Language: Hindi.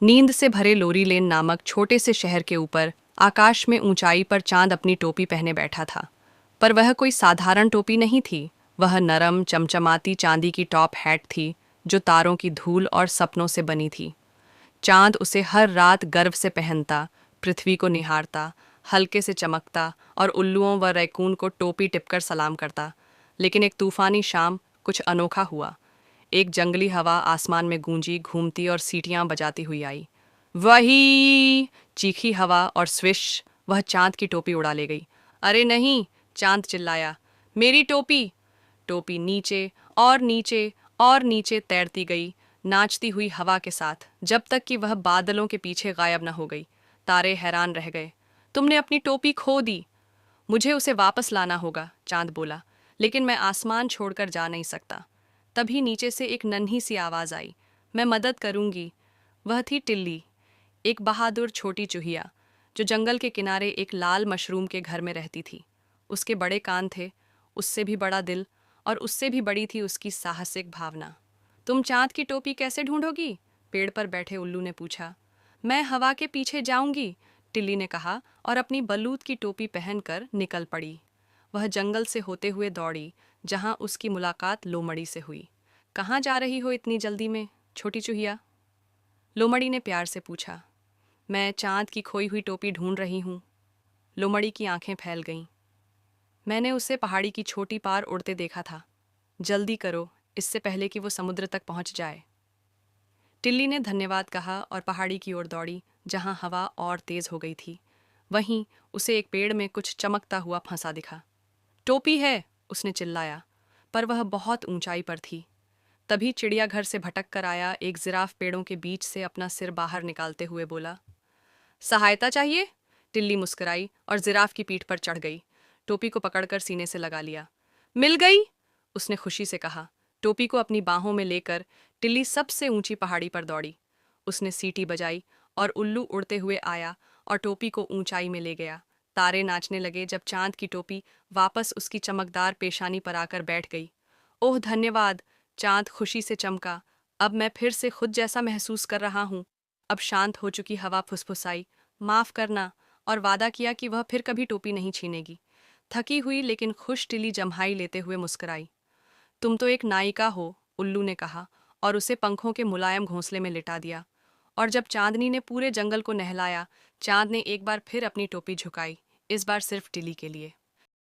नींद से भरे लोरी लेन नामक छोटे से शहर के ऊपर आकाश में ऊंचाई पर चांद अपनी टोपी पहने बैठा था। पर वह कोई साधारण टोपी नहीं थी। वह नरम चमचमाती चांदी की टॉप हैट थी, जो तारों की धूल और सपनों से बनी थी। चांद उसे हर रात गर्व से पहनता, पृथ्वी को निहारता, हल्के से चमकता और उल्लुओं व रैकून को टोपी टिपकर सलाम करता। लेकिन एक तूफानी शाम कुछ अनोखा हुआ। एक जंगली हवा आसमान में गूंजी, घूमती और सीटियां बजाती हुई आई। वही चीखी हवा और स्विश, वह चांद की टोपी उड़ा ले गई। अरे नहीं, चांद चिल्लाया, मेरी टोपी। टोपी नीचे और नीचे और नीचे तैरती गई, नाचती हुई हवा के साथ, जब तक कि वह बादलों के पीछे गायब न हो गई। तारे हैरान रह गए। तुमने अपनी टोपी खो दी। मुझे उसे वापस लाना होगा, चांद बोला, लेकिन मैं आसमान छोड़कर जा नहीं सकता। तभी नीचे से एक नन्ही सी आवाज आई, मैं मदद करूंगी। वह थी टिल्ली, एक बहादुर छोटी चूहिया, जो जंगल के किनारे एक लाल मशरूम के घर में रहती थी। उसके बड़े कान थे, उससे भी बड़ा दिल, और उससे भी बड़ी थी उसकी साहसिक भावना। तुम चांद की टोपी कैसे ढूंढोगी? पेड़ पर बैठे उल्लू ने पूछा। मैं हवा के पीछे जाऊंगी, टिल्ली ने कहा, और अपनी बलूत की टोपी पहनकर निकल पड़ी। वह जंगल से होते हुए दौड़ी, जहां उसकी मुलाकात लोमड़ी से हुई। कहाँ जा रही हो इतनी जल्दी में, छोटी चूहिया? लोमड़ी ने प्यार से पूछा। मैं चांद की खोई हुई टोपी ढूंढ रही हूँ। लोमड़ी की आंखें फैल गईं। मैंने उसे पहाड़ी की छोटी पार उड़ते देखा था। जल्दी करो, इससे पहले कि वो समुद्र तक पहुंच जाए। टिल्ली ने धन्यवाद कहा और पहाड़ी की ओर दौड़ी, जहां हवा और तेज हो गई थी। वहीं उसे एक पेड़ में कुछ चमकता हुआ फंसा दिखा। टोपी है, उसने चिल्लाया, पर वह बहुत ऊंचाई पर थी। तभी चिड़ियाघर से भटक कर आया एक जिराफ पेड़ों के बीच से अपना सिर बाहर निकालते हुए बोला। सहायता चाहिए? टिल्ली मुस्कुराई और जिराफ की पीठ पर चढ़ गई। टोपी को पकड़कर सीने से लगा लिया। मिल गई, उसने खुशी से कहा। टोपी को अपनी बाहों में लेकर टिल्ली सबसे ऊंची पहाड़ी पर दौड़ी। उसने सीटी बजाई और उल्लू उड़ते हुए आया और टोपी को ऊंचाई में ले गया। तारे नाचने लगे जब चांद की टोपी वापस उसकी चमकदार पेशानी पर आकर बैठ गई। ओह धन्यवाद, चांद खुशी से चमका। अब मैं फिर से खुद जैसा महसूस कर रहा हूँ। अब शांत हो चुकी हवा फुसफुसाई, माफ करना, और वादा किया कि वह फिर कभी टोपी नहीं छीनेगी। थकी हुई लेकिन खुश टिल्ली जम्हाई लेते हुए मुस्कुराई। तुम तो एक नायिका हो, उल्लू ने कहा, और उसे पंखों के मुलायम घोंसले में लिटा दिया। और जब चांदनी ने पूरे जंगल को नहलाया, चांद ने एक बार फिर अपनी टोपी झुकाई, इस बार सिर्फ टिल्ली के लिए।